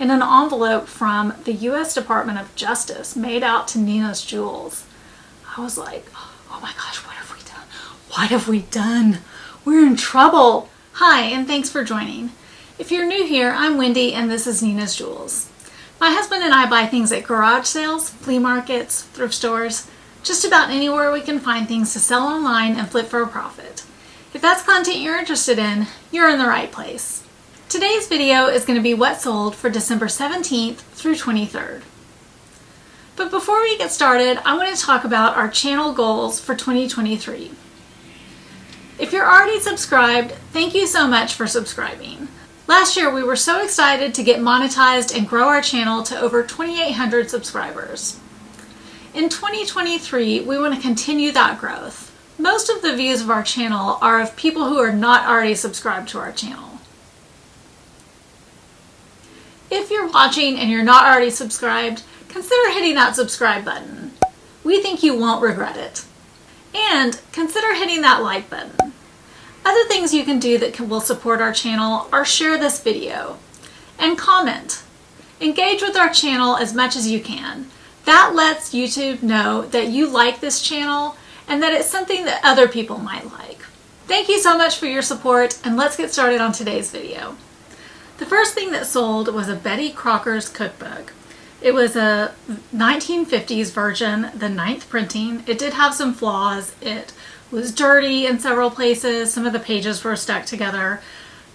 in an envelope from the U.S. Department of Justice made out to Nina's Jewels. I was like, oh my gosh, what have we done? What have we done? We're in trouble. Hi, and thanks for joining. If you're new here, I'm Wendy, and this is Nina's Jewels. My husband and I buy things at garage sales, flea markets, thrift stores, just about anywhere we can find things to sell online and flip for a profit. If that's content you're interested in, you're in the right place. Today's video is going to be what sold for December 17th through 23rd. But before we get started, I want to talk about our channel goals for 2023. If you're already subscribed, thank you so much for subscribing. Last year, we were so excited to get monetized and grow our channel to over 2,800 subscribers. In 2023, we want to continue that growth. Most of the views of our channel are of people who are not already subscribed to our channel. If you're watching and you're not already subscribed, consider hitting that subscribe button. We think you won't regret it. And consider hitting that like button. Other things you can do that will support our channel are share this video and comment. Engage with our channel as much as you can. That lets YouTube know that you like this channel and that it's something that other people might like. Thank you so much for your support, and let's get started on today's video. The first thing that sold was a Betty Crocker's cookbook. It was a 1950s version, the 9th printing. It did have some flaws. It was dirty in several places. Some of the pages were stuck together.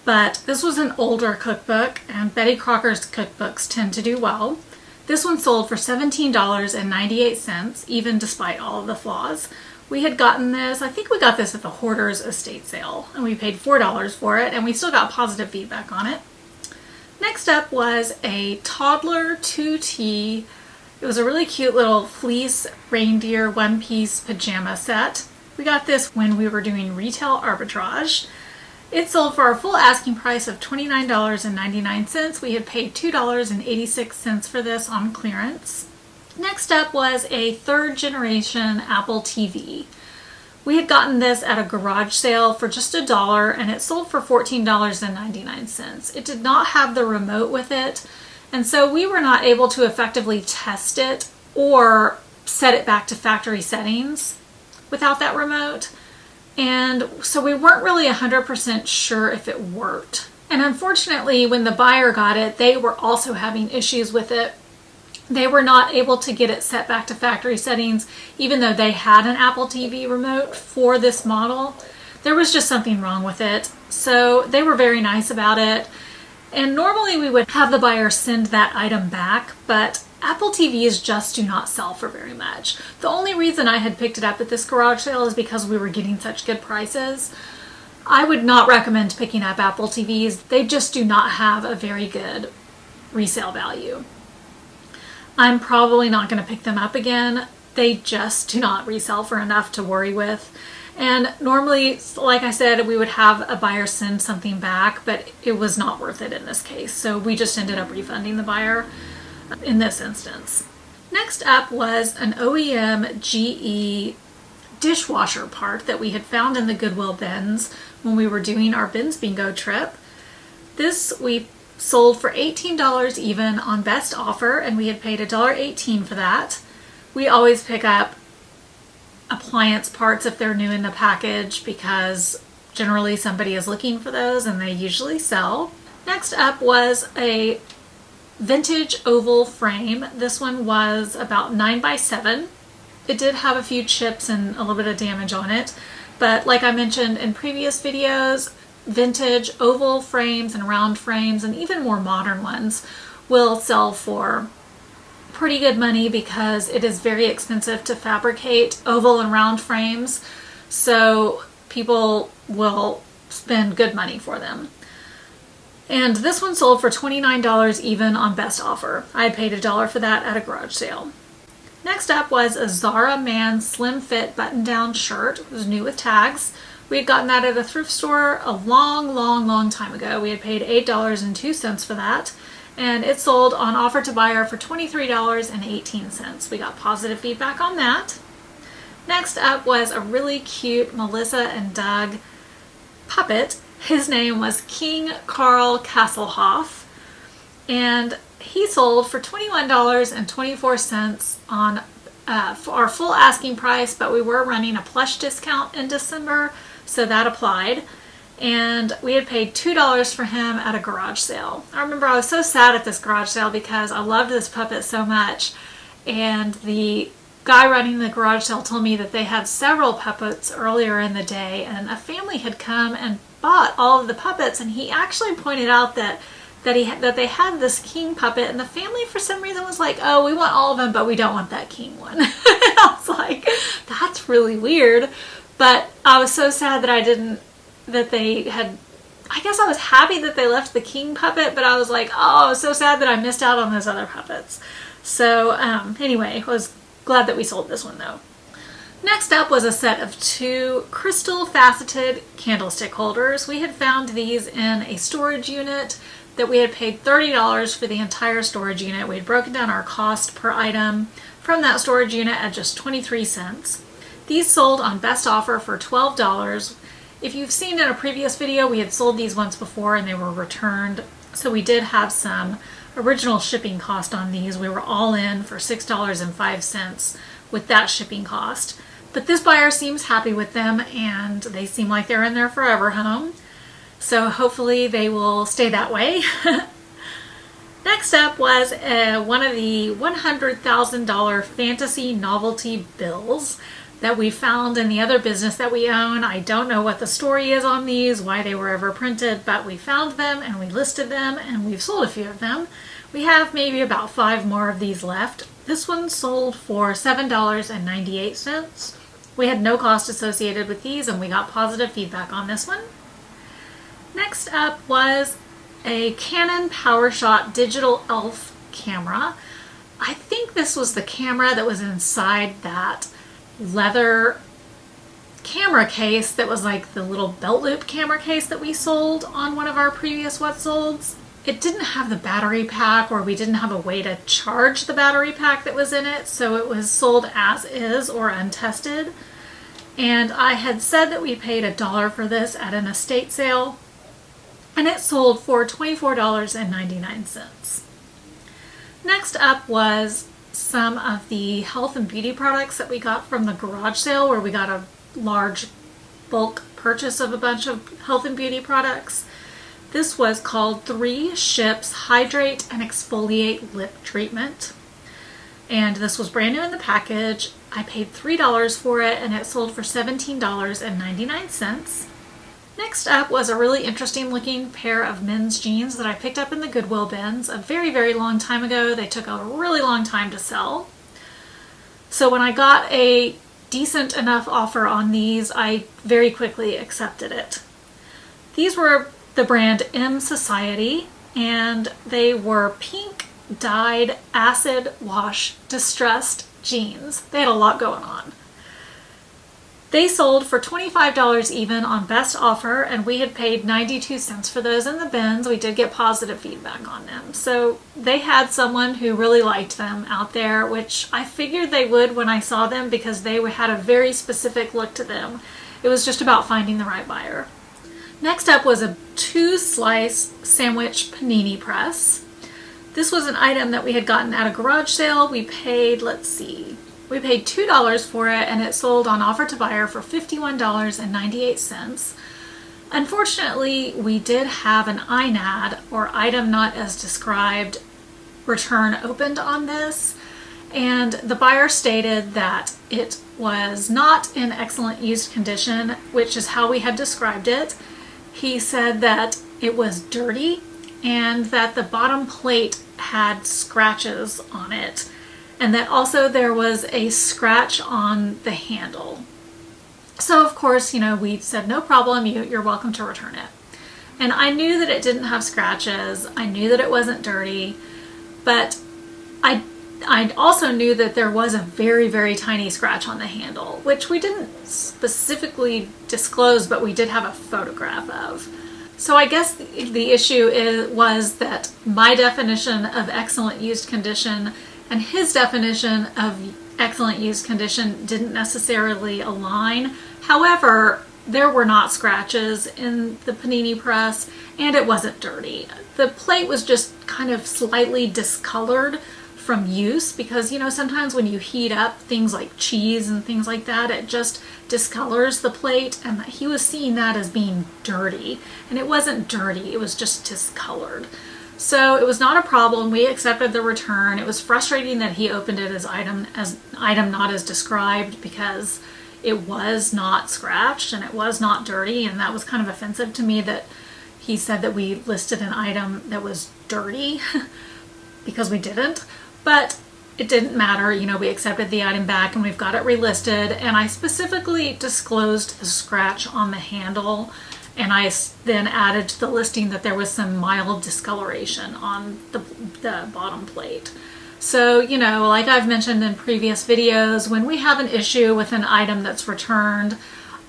But this was an older cookbook, and Betty Crocker's cookbooks tend to do well. This one sold for $17.98, even despite all of the flaws. We had gotten this, I think we got this at the Hoarder's estate sale, and we paid $4 for it, and we still got positive feedback on it. Next up was a toddler 2T. It was a really cute little fleece reindeer one-piece pajama set. We got this when we were doing retail arbitrage. It sold for our full asking price of $29.99. We had paid $2.86 for this on clearance. Next up was a 3rd generation Apple TV. We had gotten this at a garage sale for just $1, and it sold for $14.99. It did not have the remote with it, and so we were not able to effectively test it or set it back to factory settings without that remote. And so we weren't really 100% sure if it worked. And unfortunately, when the buyer got it, they were also having issues with it. They were not able to get it set back to factory settings, even though they had an Apple TV remote for this model. There was just something wrong with it. So they were very nice about it. And normally we would have the buyer send that item back, but Apple TVs just do not sell for very much. The only reason I had picked it up at this garage sale is because we were getting such good prices. I would not recommend picking up Apple TVs. They just do not have a very good resale value. I'm probably not going to pick them up again. They just do not resell for enough to worry with. And normally, like I said, we would have a buyer send something back, but it was not worth it in this case. So we just ended up refunding the buyer in this instance. Next up was an OEM GE dishwasher part that we had found in the Goodwill bins when we were doing our bins bingo trip. This we sold for $18 even on best offer, and we had paid $1.18 for that. We always pick up appliance parts if they're new in the package because generally somebody is looking for those and they usually sell. Next up was a vintage oval frame. This one was about 9 by 7. It did have a few chips and a little bit of damage on it, but like I mentioned in previous videos, vintage oval frames and round frames and even more modern ones will sell for pretty good money because it is very expensive to fabricate oval and round frames, so people will spend good money for them. And this one sold for $29 even on best offer. I had paid $1 for that at a garage sale. Next up was a Zara Man slim fit button down shirt. It was new with tags. We had gotten that at a thrift store a long time ago. We had paid $8.02 for that, and it sold on offer to buyer for $23.18. We got positive feedback on that. Next up was a really cute Melissa and Doug puppet. His name was King Carl Kasselhoff, and he sold for $21.24 on for our full asking price, but we were running a plush discount in December, so that applied. And we had paid $2 for him at a garage sale. I remember I was so sad at this garage sale because I loved this puppet so much, and the guy running the garage sale told me that they had several puppets earlier in the day, and a family had come and bought all of the puppets, and he actually pointed out that they had this king puppet, and the family for some reason was like, oh, we want all of them, but we don't want that king one. I was like, that's really weird. But I was so sad that I guess I was happy that they left the king puppet, but I was like, oh, I was so sad that I missed out on those other puppets. So anyway, I was glad that we sold this one though. Next up was a set of 2 crystal faceted candlestick holders. We had found these in a storage unit that we had paid $30 for the entire storage unit. We had broken down our cost per item from that storage unit at just 23 cents. These sold on best offer for $12. If you've seen in a previous video, we had sold these once before and they were returned. So we did have some original shipping cost on these. We were all in for $6.05 with that shipping cost. But this buyer seems happy with them, and they seem like they're in their forever home. So hopefully they will stay that way. Next up was one of the $100,000 fantasy novelty bills that we found in the other business that we own. I don't know what the story is on these, why they were ever printed, but we found them and we listed them and we've sold a few of them. We have maybe about 5 more of these left. This one sold for $7.98. We had no cost associated with these and we got positive feedback on this one. Next up was a Canon PowerShot digital ELPH camera. I think this was the camera that was inside that leather camera case that was like the little belt loop camera case that we sold on one of our previous What Solds. It didn't have the battery pack, or we didn't have a way to charge the battery pack that was in it, so it was sold as is or untested. And I had said that we paid $1 for this at an estate sale, and it sold for $24.99. Next up was some of the health and beauty products that we got from the garage sale, where we got a large bulk purchase of a bunch of health and beauty products. This was called 3 Ships Hydrate and Exfoliate Lip Treatment. And this was brand new in the package. I paid $3 for it and it sold for $17.99. Next up was a really interesting looking pair of men's jeans that I picked up in the Goodwill bins a very, very long time ago. They took a really long time to sell. So when I got a decent enough offer on these, I very quickly accepted it. These were the brand M Society, and they were pink dyed acid wash distressed jeans. They had a lot going on. They sold for $25 even on best offer, and we had paid 92 cents for those in the bins. We did get positive feedback on them. So they had someone who really liked them out there, which I figured they would when I saw them because they had a very specific look to them. It was just about finding the right buyer. Next up was a 2-slice sandwich panini press. This was an item that we had gotten at a garage sale. We paid, we paid $2 for it, and it sold on offer to buyer for $51.98. Unfortunately, we did have an INAD, or item not as described, return opened on this, and the buyer stated that it was not in excellent used condition, which is how we had described it. He said that it was dirty and that the bottom plate had scratches on it, and that also there was a scratch on the handle. So of course, we said no problem, you're welcome to return it. And I knew that it didn't have scratches, I knew that it wasn't dirty, but I also knew that there was a very, very tiny scratch on the handle, which we didn't specifically disclose, but we did have a photograph of. So I guess the issue was that my definition of excellent used condition and his definition of excellent used condition didn't necessarily align. However, there were not scratches in the panini press, and it wasn't dirty. The plate was just kind of slightly discolored from use, because, you know, sometimes when you heat up things like cheese and things like that, it just discolors the plate, and he was seeing that as being dirty, and it wasn't dirty, it was just discolored. So it was not a problem. We accepted the return. It was frustrating that he opened it as item not as described, because it was not scratched and it was not dirty, and that was kind of offensive to me that he said that we listed an item that was dirty because we didn't. But it didn't matter, you know, we accepted the item back and we've got it relisted, and I specifically disclosed the scratch on the handle, and I then added to the listing that there was some mild discoloration on the bottom plate. So, you know, like I've mentioned in previous videos, when we have an issue with an item that's returned,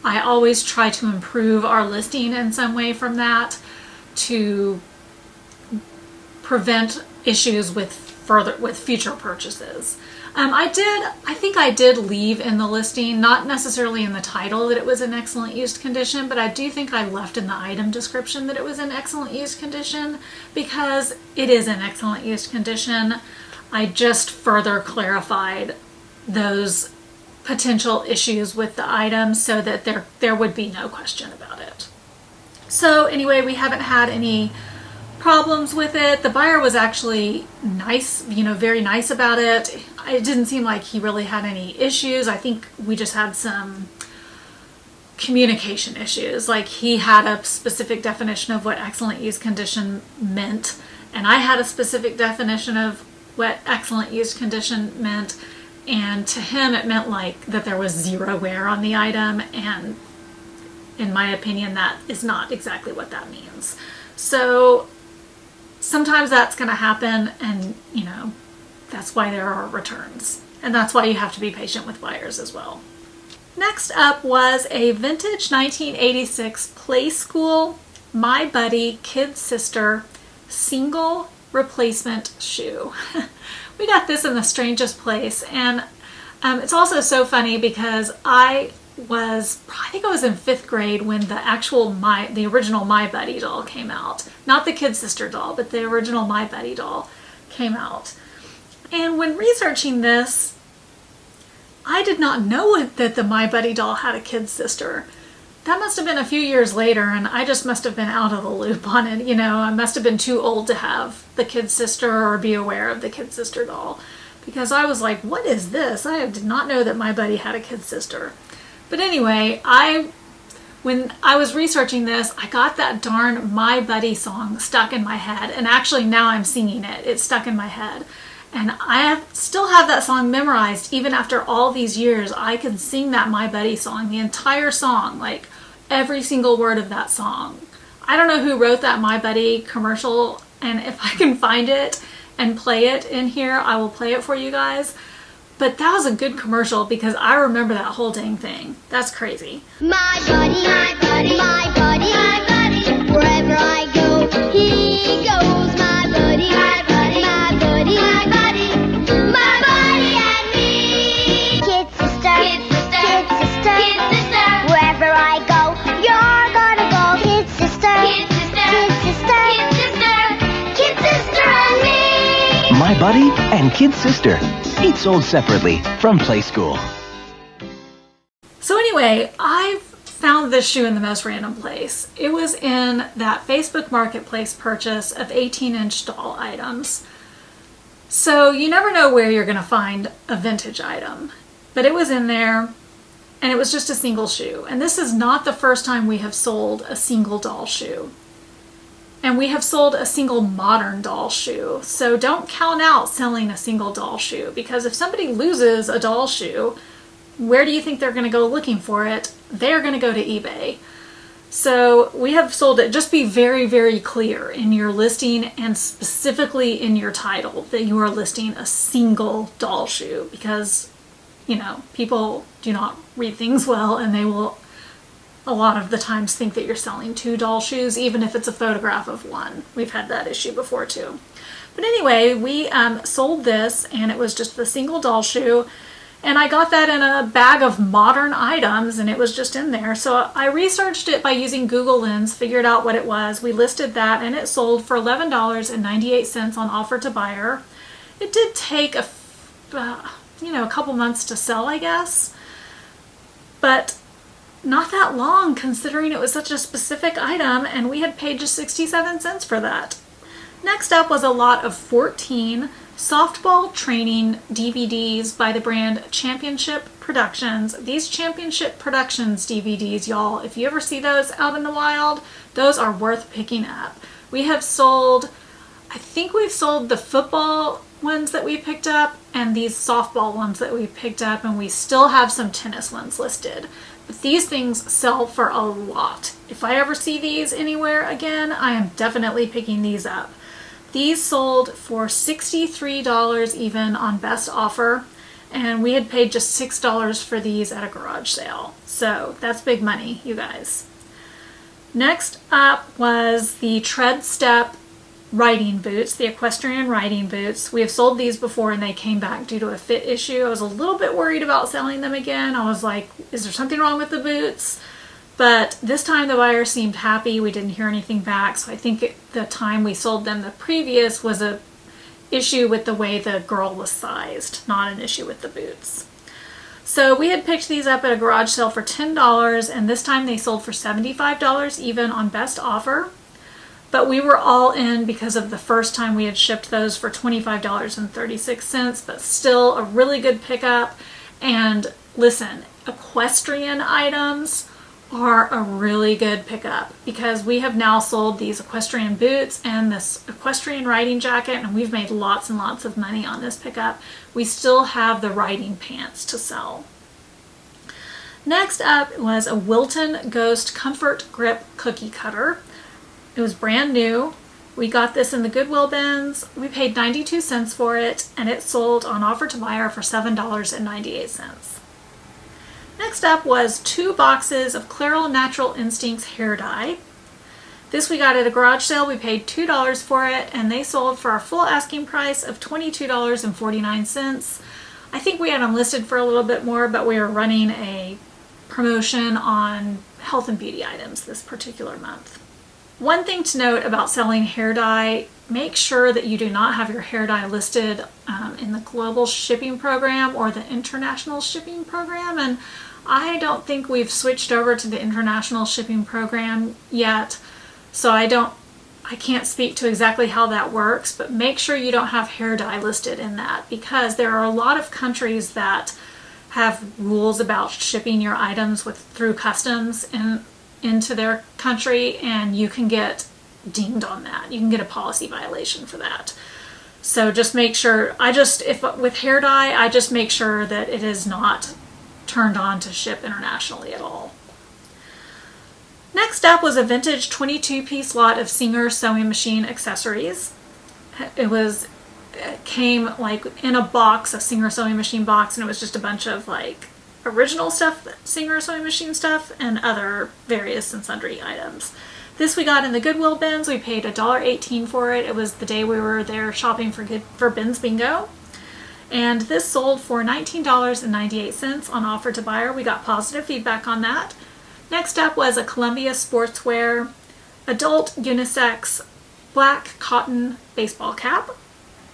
I always try to improve our listing in some way from that to prevent issues with future purchases. I think I did leave in the listing, not necessarily in the title, that it was in excellent used condition, but I do think I left in the item description that it was in excellent used condition, because it is in excellent used condition. I just further clarified those potential issues with the item so that there would be no question about it. So anyway, we haven't had any problems with it. The buyer was actually nice, you know, very nice about it. It didn't seem like he really had any issues. I think we just had some communication issues. Like, he had a specific definition of what excellent used condition meant, and I had a specific definition of what excellent used condition meant, and to him it meant like that there was zero wear on the item, and in my opinion that is not exactly what that means. So sometimes that's going to happen, and you know, that's why there are returns, and that's why you have to be patient with buyers as well. Next up was a vintage 1986 Play School My Buddy Kid Sister single replacement shoe. We got this in the strangest place, and it's also so funny because I think I was in 5th grade when the original My Buddy doll came out. Not the Kid Sister doll, but the original My Buddy doll came out. And when researching this, I did not know that the My Buddy doll had a Kid Sister. That must have been a few years later, and I just must have been out of the loop on it. You know, I must have been too old to have the Kid Sister or be aware of the Kid Sister doll, because I was like, what is this? I did not know that My Buddy had a Kid Sister. But anyway, when I was researching this, I got that darn My Buddy song stuck in my head, and actually now I'm singing it. It's stuck in my head. And I still have that song memorized. Even after all these years, I can sing that My Buddy song, the entire song, like every single word of that song. I don't know who wrote that My Buddy commercial, and if I can find it and play it in here, I will play it for you guys. But that was a good commercial because I remember that whole dang thing. That's crazy. My buddy, my buddy, my buddy, my buddy. Wherever I go, he goes. My buddy, my buddy, my buddy, my buddy, my buddy and me. Kid sister, kid sister, kid sister, kid sister. Wherever I go, you're gonna go. Kid sister, kid sister, kid sister, kid sister, kid sister and me. My Buddy and Kid Sister. Each sold separately from Play School. So anyway, I found this shoe in the most random place. It was in that Facebook Marketplace purchase of 18-inch doll items. So you never know where you're going to find a vintage item. But it was in there, and it was just a single shoe. And this is not the first time we have sold a single doll shoe. And we have sold a single modern doll shoe. So don't count out selling a single doll shoe, because if somebody loses a doll shoe, where do you think they're going to go looking for it? They're going to go to eBay. So we have sold it. Just be very, very clear in your listing and specifically in your title that you are listing a single doll shoe, because, you know, people do not read things well, and they will a lot of the times think that you're selling 2 doll shoes, even if it's a photograph of one. We've had that issue before too. But anyway, we sold this, and it was just the single doll shoe, And I got that in a bag of modern items, and it was just in there. So I researched it by using Google Lens, figured out what it was. We listed that, and it sold for $11.98 on offer to buyer. It did take a couple months to sell, I guess, but not that long considering it was such a specific item, and we had paid just 67 cents for that. Next up was a lot of 14 softball training DVDs by the brand Championship Productions. These Championship Productions DVDs, y'all, if you ever see those out in the wild, those are worth picking up. I think we've sold the football ones that we picked up and these softball ones that we picked up, and we still have some tennis ones listed. But these things sell for a lot. If I ever see these anywhere again, I am definitely picking these up. These sold for $63 even on best offer, and we had paid just $6 for these at a garage sale. So that's big money, you guys. Next up was the Tread Step riding boots, the equestrian riding boots. We have sold these before and they came back due to a fit issue. I was a little bit worried about selling them again. I was like, is there something wrong with the boots? But this time the buyer seemed happy. We didn't hear anything back. So I think the time we sold them the previous was a issue with the way the girl was sized, not an issue with the boots. So we had picked these up at a garage sale for $10, and this time they sold for $75 even on best offer. But we were all in because of the first time we had shipped those for $25.36, but still a really good pickup. And listen, equestrian items are a really good pickup because we have now sold these equestrian boots and this equestrian riding jacket, and we've made lots and lots of money on this pickup. We still have the riding pants to sell. Next up was a Wilton Ghost Comfort Grip Cookie Cutter. It was brand new. We got this in the Goodwill bins. We paid 92 cents for it, and it sold on offer to buyer for $7.98. Next up was 2 boxes of Clairol Natural Instincts hair dye. This we got at a garage sale. We paid $2 for it, and they sold for our full asking price of $22.49. I think we had them listed for a little bit more, but we were running a promotion on health and beauty items this particular month. One thing to note about selling hair dye, make sure that you do not have your hair dye listed in the global shipping program or the international shipping program. And I don't think we've switched over to the international shipping program yet. So I can't speak to exactly how that works, but make sure you don't have hair dye listed in that, because there are a lot of countries that have rules about shipping your items through customs into their country, and you can get dinged on that. You can get a policy violation for that. So just make sure, with hair dye, I just make sure that it is not turned on to ship internationally at all. Next up was a vintage 22-piece lot of Singer sewing machine accessories. It came like in a box, a Singer sewing machine box, and it was just a bunch of like original stuff, Singer sewing machine stuff, and other various and sundry items. This we got in the Goodwill bins. We paid $1.18 for it. It was the day we were there shopping for Bins Bingo. And this sold for $19.98 on offer to buyer. We got positive feedback on that. Next up was a Columbia Sportswear adult unisex black cotton baseball cap.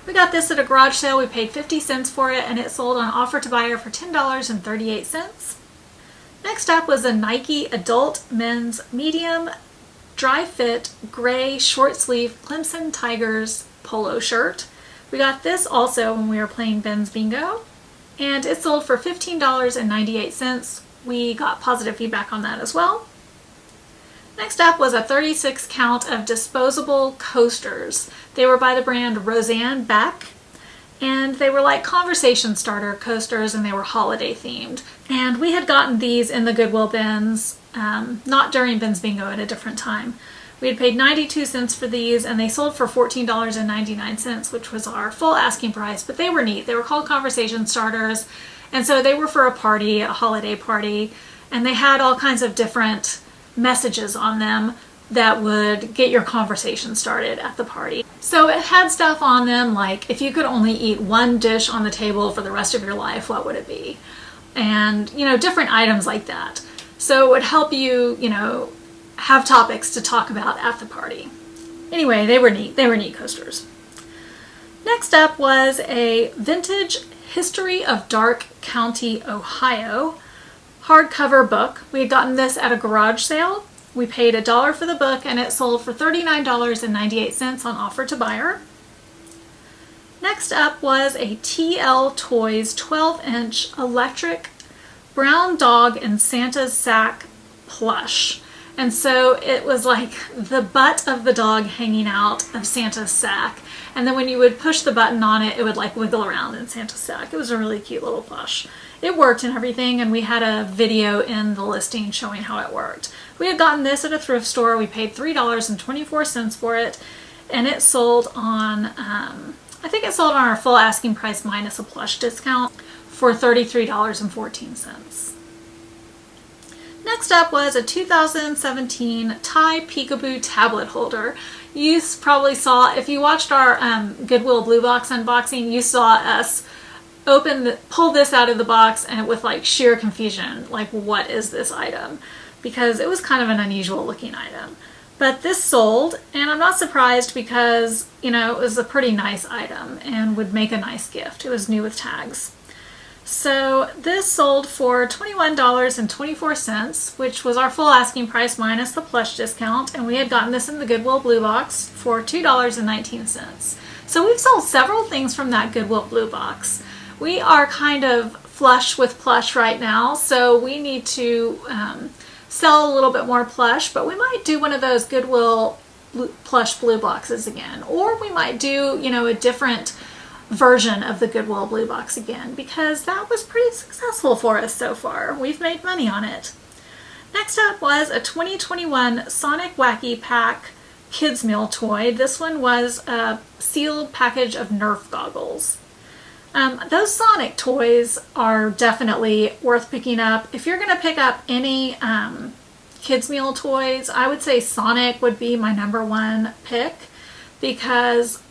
We got this at a garage sale. We paid 50 cents for it, and it sold on offer to buyer for $10.38. Next up was a Nike adult men's medium dry fit gray short sleeve Clemson Tigers polo shirt. We got this also when we were playing Bins Bingo, and it sold for $15.98. We got positive feedback on that as well. Next up was a 36 count of disposable coasters. They were by the brand Roseanne Beck, and they were like conversation starter coasters, and they were holiday themed. And we had gotten these in the Goodwill bins, not during Bins Bingo, at a different time. We had paid 92 cents for these, and they sold for $14.99, which was our full asking price, but they were neat. They were called conversation starters, and so they were for a party, a holiday party, and they had all kinds of different messages on them. that would get your conversation started at the party. So it had stuff on them like, if you could only eat one dish on the table for the rest of your life, what would it be? And, you know, different items like that. So it would help you, you know, have topics to talk about at the party. Anyway, they were neat. They were neat coasters. Next up was a vintage History of Dark County, Ohio hardcover book. We had gotten this at a garage sale. We paid $1 for the book and it sold for $39.98 on offer to buyer. Next up was a TL Toys 12-inch electric brown dog and Santa's sack plush. And so it was like the butt of the dog hanging out of Santa's sack. And then when you would push the button on it, it would like wiggle around in Santa's sack. It was a really cute little plush. It worked and everything, and we had a video in the listing showing how it worked. We had gotten this at a thrift store. We paid $3.24 for it, and it sold on, I think it sold on our full asking price minus a plush discount for $33.14. Next up was a 2017 Thai Peekaboo tablet holder. You probably saw, if you watched our Goodwill Blue Box unboxing, you saw us pull this out of the box and with like sheer confusion, like what is this item? Because it was kind of an unusual looking item. But this sold, and I'm not surprised because, you know, it was a pretty nice item and would make a nice gift. It was new with tags. So this sold for $21.24, which was our full asking price minus the plush discount, and we had gotten this in the Goodwill Blue Box for $2.19. So we've sold several things from that Goodwill Blue Box. We are kind of flush with plush right now, so we need to sell a little bit more plush, but we might do one of those Goodwill plush blue boxes again, or we might do, you know, a different version of the Goodwill Blue Box again, because that was pretty successful for us so far. We've made money on it. Next up was a 2021 Sonic Wacky Pack Kids Meal toy. This one was a sealed package of Nerf goggles. Those Sonic toys are definitely worth picking up. If you're going to pick up any kids meal toys, I would say Sonic would be my #1 pick, because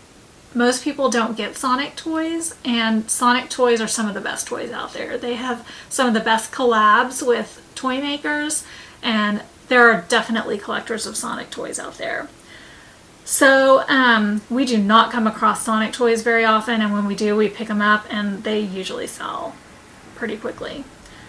most people don't get Sonic toys, and Sonic toys are some of the best toys out there. They have some of the best collabs with toy makers, and there are definitely collectors of Sonic toys out there. So we do not come across Sonic toys very often, and when we do, we pick them up and they usually sell pretty quickly.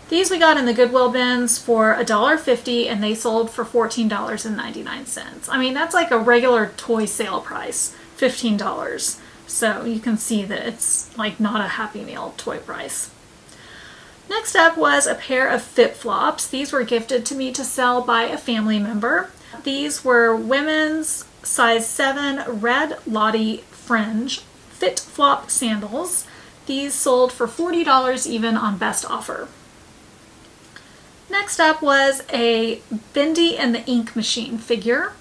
These we got in the Goodwill bins for $1.50 and they sold for $14.99. I mean, that's like a regular toy sale price, $15. So you can see that it's like not a Happy Meal toy price. Next up was a pair of flip-flops. These were gifted to me to sell by a family member. These were women's size 7 red Lottie fringe fit flop sandals. These sold for $40 even on best offer. Next up was a Bendy and the Ink Machine figure.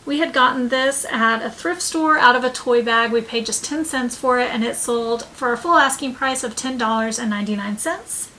We had gotten this at a thrift store out of a toy bag. We paid just 10 cents for it, and it sold for a full asking price of $10.99.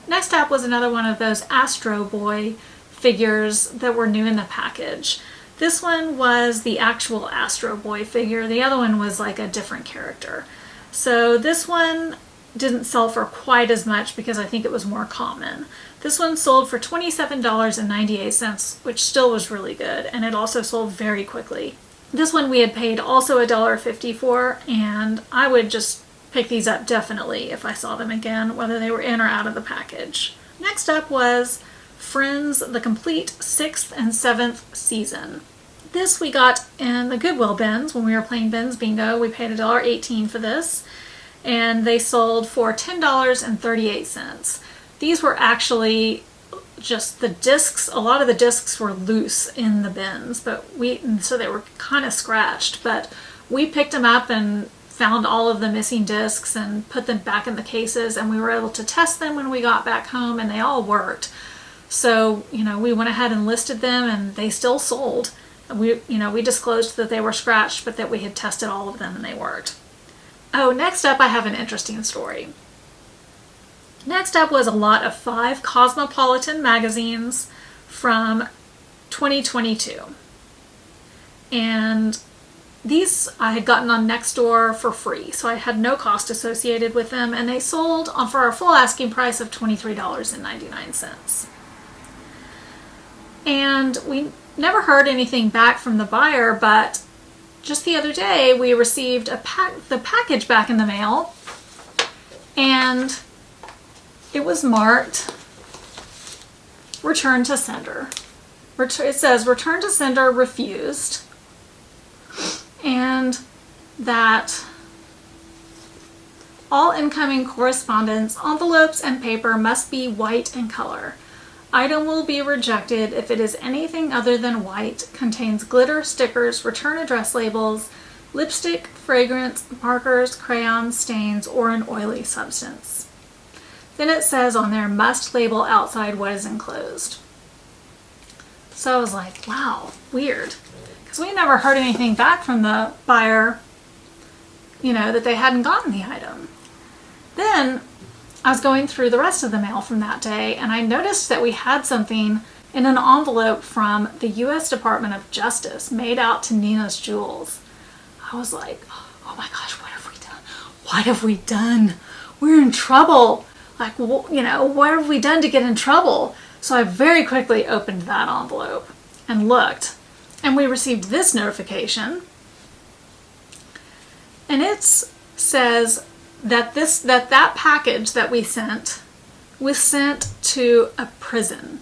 Next up was another one of those Astro Boy figures that were new in the package. This one was the actual Astro Boy figure. The other one was like a different character. So this one didn't sell for quite as much because I think it was more common. This one sold for $27.98, which still was really good, and it also sold very quickly. This one we had paid also $1.50 for, and I would just pick these up definitely if I saw them again, whether they were in or out of the package. Next up was Friends, the complete 6th and 7th season. This we got in the Goodwill bins when we were playing Bins Bingo. We paid $1.18 for this, and they sold for $10.38. These were actually just the discs. A lot of the discs were loose in the bins, so they were kind of scratched, but we picked them up and found all of the missing discs and put them back in the cases, and we were able to test them when we got back home, and they all worked. So, we went ahead and listed them, and they still sold. We disclosed that they were scratched, but that we had tested all of them and they worked. Oh, next up I have an interesting story. Next up was a lot of 5 Cosmopolitan magazines from 2022. And these I had gotten on Nextdoor for free, so I had no cost associated with them, and they sold for our full asking price of $23.99. And we never heard anything back from the buyer, but just the other day we received the package back in the mail, and it was marked return to sender. It says return to sender refused, and that all incoming correspondence, envelopes, and paper must be white in color. Item will be rejected if it is anything other than white, contains glitter, stickers, return address labels, lipstick, fragrance, markers, crayons, stains, or an oily substance. Then it says on there, must label outside what is enclosed. So I was like, wow, weird. Because we never heard anything back from the buyer, that they hadn't gotten the item. Then I was going through the rest of the mail from that day, and I noticed that we had something in an envelope from the U.S. Department of Justice made out to Nina's Jewels. I was like, oh my gosh, what have we done? What have we done? We're in trouble. Like, what have we done to get in trouble? So I very quickly opened that envelope and looked, and we received this notification, and it says that that package that we sent was sent to a prison,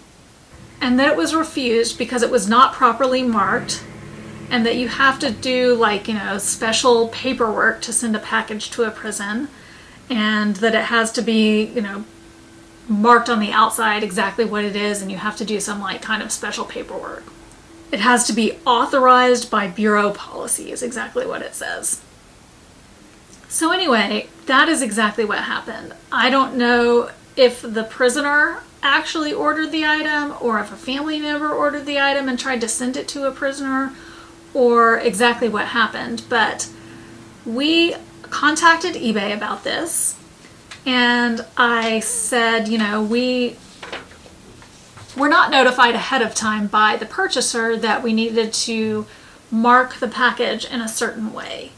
and that it was refused because it was not properly marked, and that you have to do special paperwork to send a package to a prison, and that it has to be marked on the outside exactly what it is, and you have to do some kind of special paperwork. It has to be authorized by bureau policy is exactly what it says. So anyway, that is exactly what happened. I don't know if the prisoner actually ordered the item, or if a family member ordered the item and tried to send it to a prisoner, or exactly what happened, but we contacted eBay about this, and I said, we were not notified ahead of time by the purchaser that we needed to mark the package in a certain way.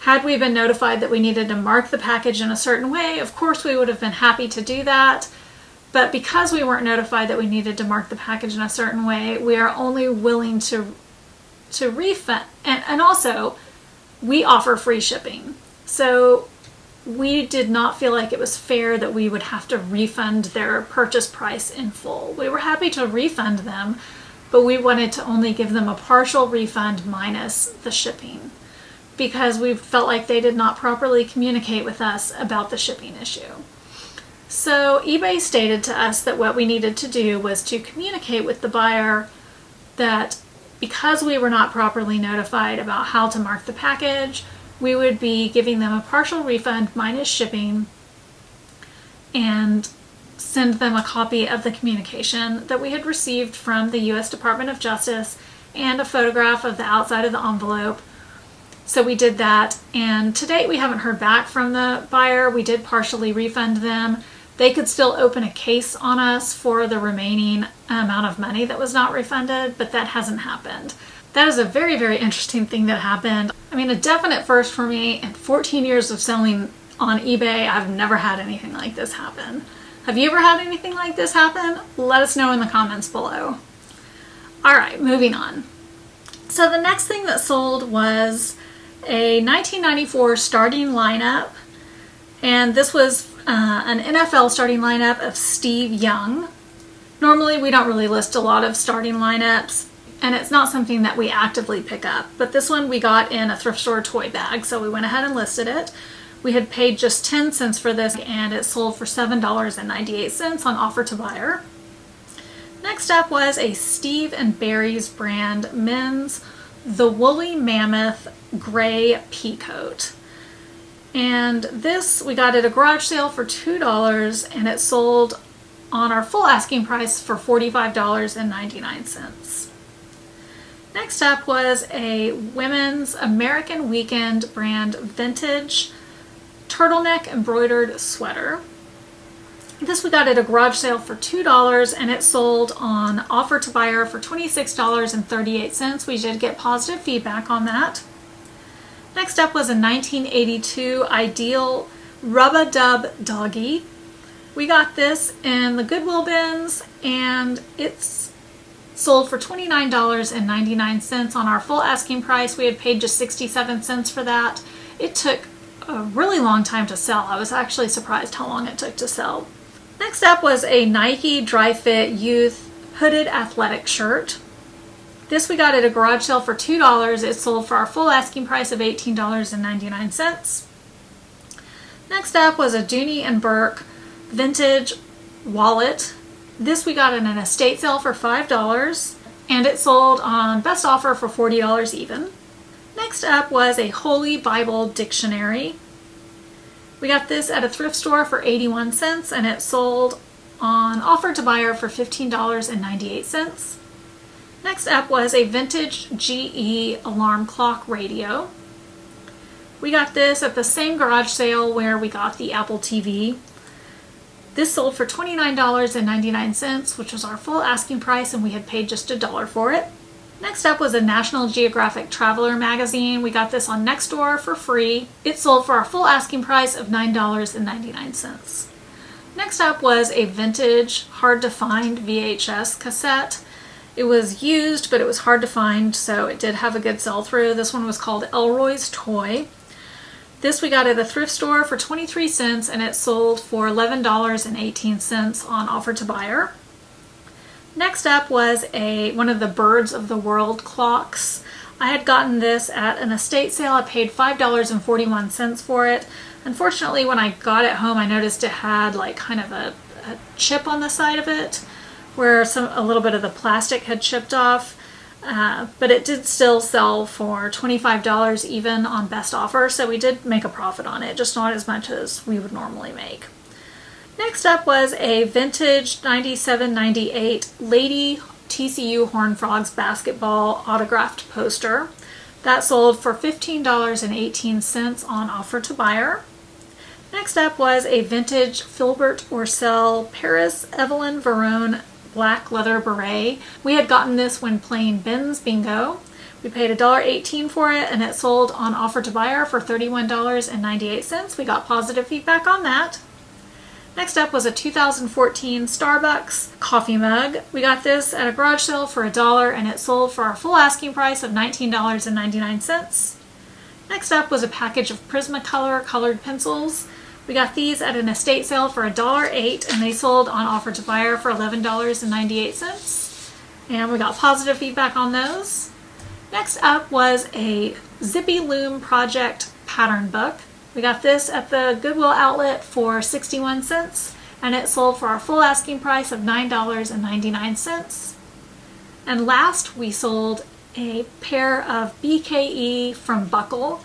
Had we been notified that we needed to mark the package in a certain way, of course we would have been happy to do that. But because we weren't notified that we needed to mark the package in a certain way, we are only willing to refund. And also, we offer free shipping. So we did not feel like it was fair that we would have to refund their purchase price in full. We were happy to refund them, but we wanted to only give them a partial refund minus the shipping, because we felt like they did not properly communicate with us about the shipping issue. So eBay stated to us that what we needed to do was to communicate with the buyer that because we were not properly notified about how to mark the package, we would be giving them a partial refund minus shipping, and send them a copy of the communication that we had received from the U.S. Department of Justice and a photograph of the outside of the envelope. So we did that, and to date we haven't heard back from the buyer. We did partially refund them. They could still open a case on us for the remaining amount of money that was not refunded, but that hasn't happened. That is a very, very interesting thing that happened. I mean, a definite first for me. In 14 years of selling on eBay, I've never had anything like this happen. Have you ever had anything like this happen? Let us know in the comments below. All right, moving on. So the next thing that sold was a 1994 starting lineup, and this was an NFL starting lineup of Steve Young. Normally we don't really list a lot of starting lineups, and it's not something that we actively pick up, but this one we got in a thrift store toy bag, so we went ahead and listed it. We had paid just 10 cents for this, and it sold for $7.98 on offer to buyer. Next up was a Steve & Barry's brand men's The Woolly Mammoth Gray Peacoat. And this we got at a garage sale for $2, and it sold on our full asking price for $45.99. Next up was a women's American Weekend brand vintage turtleneck embroidered sweater. This we got at a garage sale for $2 and it sold on offer to buyer for $26.38. We did get positive feedback on that. Next up was a 1982 Ideal Rub-a-Dub Doggy. We got this in the Goodwill bins and it's sold for $29.99 on our full asking price. We had paid just 67 cents for that. It took a really long time to sell. I was actually surprised how long it took to sell. Next up was a Nike Dry Fit Youth Hooded Athletic Shirt. This we got at a garage sale for $2. It sold for our full asking price of $18.99. Next up was a Dooney & Burke Vintage Wallet. This we got in an estate sale for $5 and it sold on best offer for $40 even. Next up was a Holy Bible Dictionary. We got this at a thrift store for 81 cents and it sold on offer to buyer for $15.98. Next up was a vintage GE alarm clock radio. We got this at the same garage sale where we got the Apple TV. This sold for $29.99, which was our full asking price, and we had paid just $1 for it. Next up was a National Geographic Traveler magazine. We got this on Nextdoor for free. It sold for our full asking price of $9.99. Next up was a vintage, hard to find VHS cassette. It was used, but it was hard to find, so it did have a good sell-through. This one was called Elroy's Toy. This we got at a thrift store for 23 cents and it sold for $11.18 on offer to buyer. Next up was one of the Birds of the World clocks. I had gotten this at an estate sale. I paid $5.41 for it. Unfortunately, when I got it home, I noticed it had like kind of a chip on the side of it where a little bit of the plastic had chipped off. But it did still sell for $25 even on best offer, so we did make a profit on it, just not as much as we would normally make. Next up was a vintage 97-98 Lady TCU Horned Frogs basketball autographed poster. That sold for $15.18 on offer to buyer. Next up was a vintage Filbert Orcel Paris Evelyn Varone black leather beret. We had gotten this when playing Bins Bingo. We paid $1.18 for it and it sold on offer to buyer for $31.98. We got positive feedback on that. Next up was a 2014 Starbucks coffee mug. We got this at a garage sale for $1 and it sold for our full asking price of $19.99. Next up was a package of Prismacolor colored pencils. We got these at an estate sale for $1.08 and they sold on offer to buyer for $11.98. And we got positive feedback on those. Next up was a Zippy Loom Project pattern book. We got this at the Goodwill outlet for 61 cents and it sold for our full asking price of $9.99. And last we sold a pair of BKE from Buckle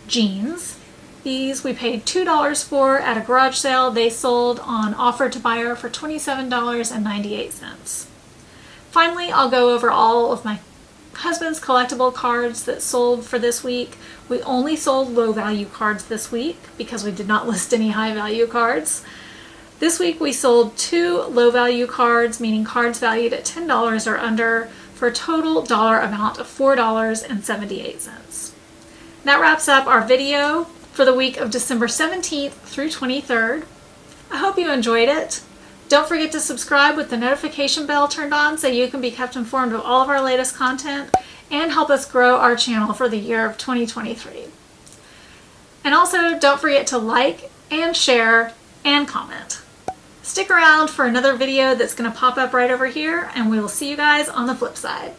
jeans. These we paid $2 for at a garage sale. They sold on offer to buyer for $27.98. Finally, I'll go over all of my husband's collectible cards that sold for this week. We only sold low value cards this week because we did not list any high value cards. This week we sold 2 low value cards, meaning cards valued at $10 or under, for a total dollar amount of $4.78. That wraps up our video for the week of December 17th through 23rd. I hope you enjoyed it. Don't forget to subscribe with the notification bell turned on so you can be kept informed of all of our latest content and help us grow our channel for the year of 2023. And also don't forget to like and share and comment. Stick around for another video that's going to pop up right over here and we will see you guys on the flip side.